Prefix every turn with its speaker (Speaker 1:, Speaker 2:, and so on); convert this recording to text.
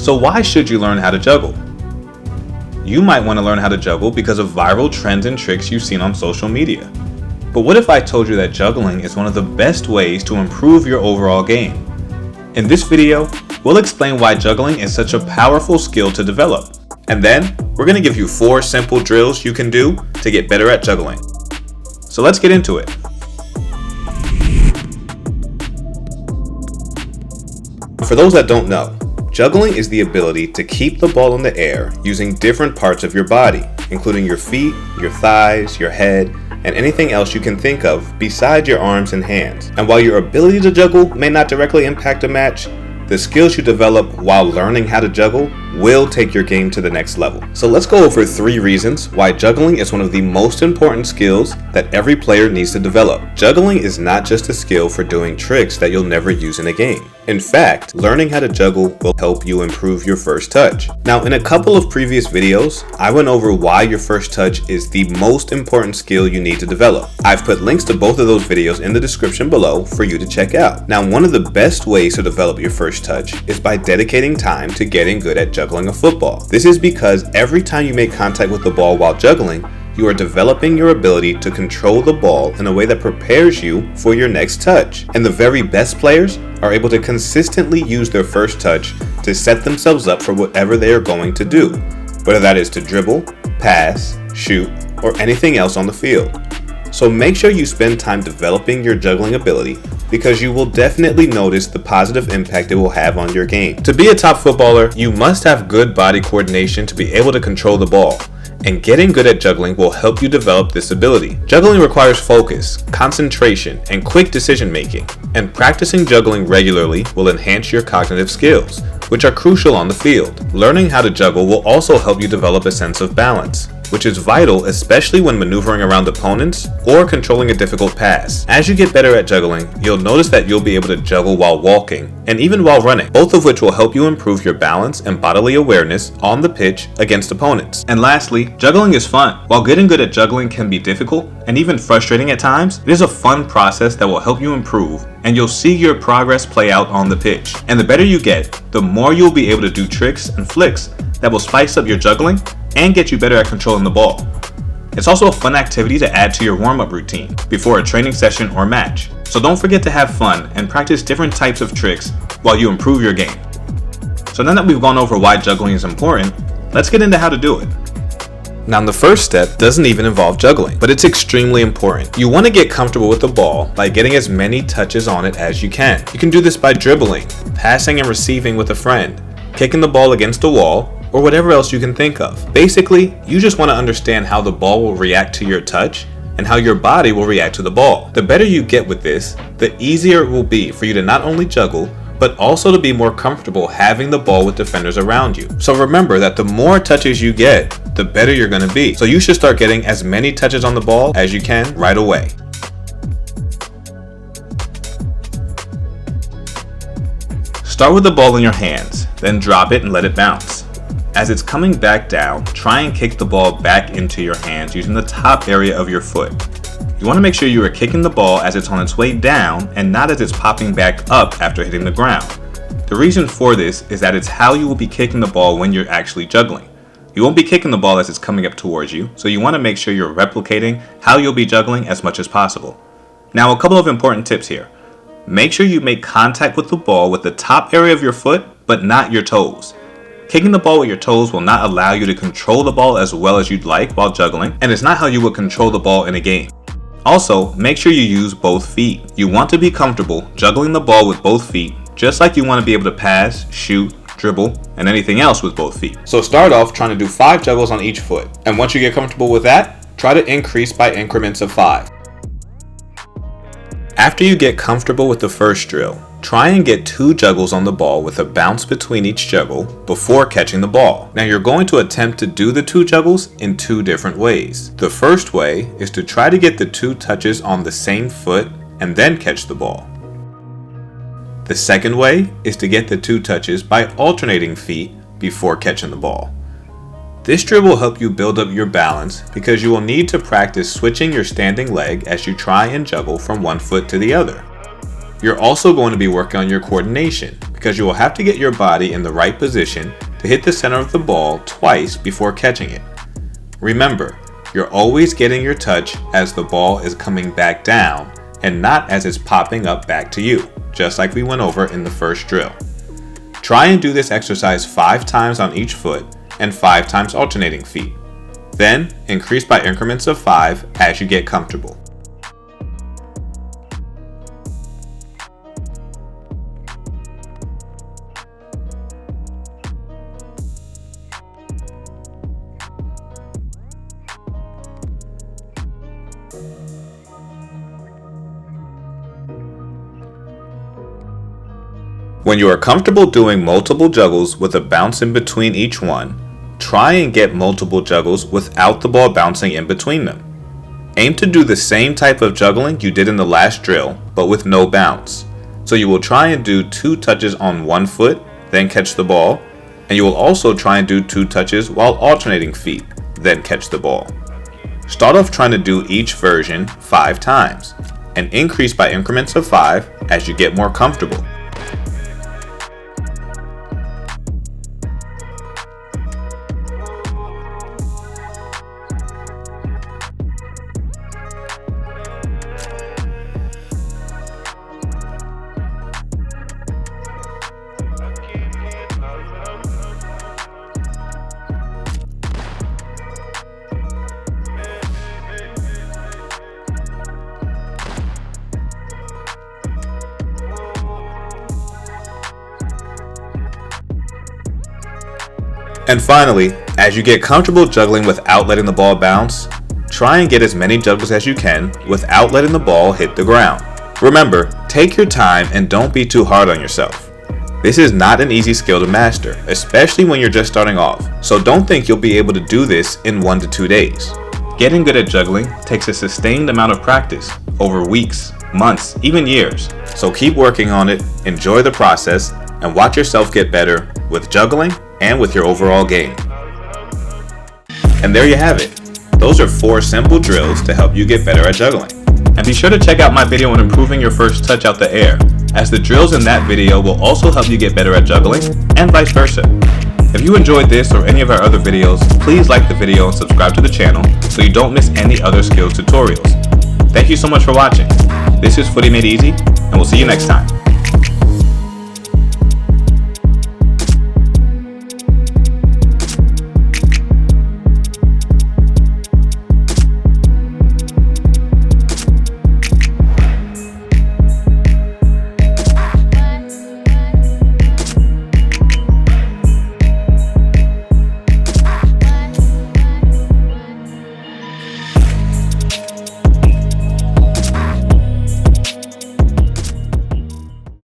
Speaker 1: So why should you learn how to juggle? You might want to learn how to juggle because of viral trends and tricks you've seen on social media. But what if I told you that juggling is one of the best ways to improve your overall game? In this video, we'll explain why juggling is such a powerful skill to develop. And then, we're going to give you 4 simple drills you can do to get better at juggling. So let's get into it. For those that don't know, juggling is the ability to keep the ball in the air using different parts of your body, including your feet, your thighs, your head, and anything else you can think of besides your arms and hands. And while your ability to juggle may not directly impact a match, the skills you develop while learning how to juggle will take your game to the next level. So let's go over 3 reasons why juggling is one of the most important skills that every player needs to develop. Juggling is not just a skill for doing tricks that you'll never use in a game. In fact, learning how to juggle will help you improve your first touch. Now, in a couple of previous videos, I went over why your first touch is the most important skill you need to develop. I've put links to both of those videos in the description below for you to check out. Now, one of the best ways to develop your first touch is by dedicating time to getting good at juggling a football. This is because every time you make contact with the ball while juggling, you are developing your ability to control the ball in a way that prepares you for your next touch. And the very best players are able to consistently use their first touch to set themselves up for whatever they are going to do, whether that is to dribble, pass, shoot, or anything else on the field. So make sure you spend time developing your juggling ability, because you will definitely notice the positive impact it will have on your game. To be a top footballer, you must have good body coordination to be able to control the ball. And getting good at juggling will help you develop this ability. Juggling requires focus, concentration, and quick decision making. And practicing juggling regularly will enhance your cognitive skills, which are crucial on the field. Learning how to juggle will also help you develop a sense of balance, which is vital especially when maneuvering around opponents or controlling a difficult pass. As you get better at juggling, you'll notice that you'll be able to juggle while walking and even while running, both of which will help you improve your balance and bodily awareness on the pitch against opponents. And lastly, juggling is fun. While getting good at juggling can be difficult and even frustrating at times, it is a fun process that will help you improve, and you'll see your progress play out on the pitch. And the better you get, the more you'll be able to do tricks and flicks that will spice up your juggling and get you better at controlling the ball. It's also a fun activity to add to your warm-up routine before a training session or match. So don't forget to have fun and practice different types of tricks while you improve your game. So now that we've gone over why juggling is important, let's get into how to do it. Now, the first step doesn't even involve juggling, but it's extremely important. You want to get comfortable with the ball by getting as many touches on it as you can. You can do this by dribbling, passing and receiving with a friend, kicking the ball against a wall, or whatever else you can think of. Basically, you just want to understand how the ball will react to your touch and how your body will react to the ball. The better you get with this, the easier it will be for you to not only juggle, but also to be more comfortable having the ball with defenders around you. So remember that the more touches you get, the better you're going to be. So you should start getting as many touches on the ball as you can right away. Start with the ball in your hands, then drop it and let it bounce. As it's coming back down, try and kick the ball back into your hands using the top area of your foot. You want to make sure you are kicking the ball as it's on its way down and not as it's popping back up after hitting the ground. The reason for this is that it's how you will be kicking the ball when you're actually juggling. You won't be kicking the ball as it's coming up towards you, so you want to make sure you're replicating how you'll be juggling as much as possible. Now, a couple of important tips here. Make sure you make contact with the ball with the top area of your foot, but not your toes. Kicking the ball with your toes will not allow you to control the ball as well as you'd like while juggling, and it's not how you would control the ball in a game. Also, make sure you use both feet. You want to be comfortable juggling the ball with both feet, just like you want to be able to pass, shoot, dribble, and anything else with both feet. So start off trying to do 5 juggles on each foot, and once you get comfortable with that, try to increase by increments of 5. After you get comfortable with the first drill, try and get 2 juggles on the ball with a bounce between each juggle before catching the ball. Now, you're going to attempt to do the 2 juggles in 2 different ways. The first way is to try to get the 2 touches on the same foot and then catch the ball. The second way is to get the 2 touches by alternating feet before catching the ball. This drill will help you build up your balance because you will need to practice switching your standing leg as you try and juggle from one foot to the other. You're also going to be working on your coordination because you will have to get your body in the right position to hit the center of the ball twice before catching it. Remember, you're always getting your touch as the ball is coming back down and not as it's popping up back to you, just like we went over in the first drill. Try and do this exercise 5 times on each foot and 5 times alternating feet. Then increase by increments of 5 as you get comfortable. When you are comfortable doing multiple juggles with a bounce in between each one, try and get multiple juggles without the ball bouncing in between them. Aim to do the same type of juggling you did in the last drill, but with no bounce. So you will try and do 2 touches on one foot, then catch the ball, and you will also try and do 2 touches while alternating feet, then catch the ball. Start off trying to do each version 5 times, and increase by increments of 5 as you get more comfortable. And finally, as you get comfortable juggling without letting the ball bounce, try and get as many juggles as you can without letting the ball hit the ground. Remember, take your time and don't be too hard on yourself. This is not an easy skill to master, especially when you're just starting off, so don't think you'll be able to do this in 1 to 2 days. Getting good at juggling takes a sustained amount of practice over weeks, months, even years, so keep working on it, enjoy the process, and watch yourself get better with juggling and with your overall game. And there you have it. Those are 4 simple drills to help you get better at juggling. And be sure to check out my video on improving your first touch out the air, as the drills in that video will also help you get better at juggling, and vice versa. If you enjoyed this or any of our other videos, please like the video and subscribe to the channel so you don't miss any other skills tutorials. Thank you so much for watching. This is Footy Made Easy, and we'll see you next time.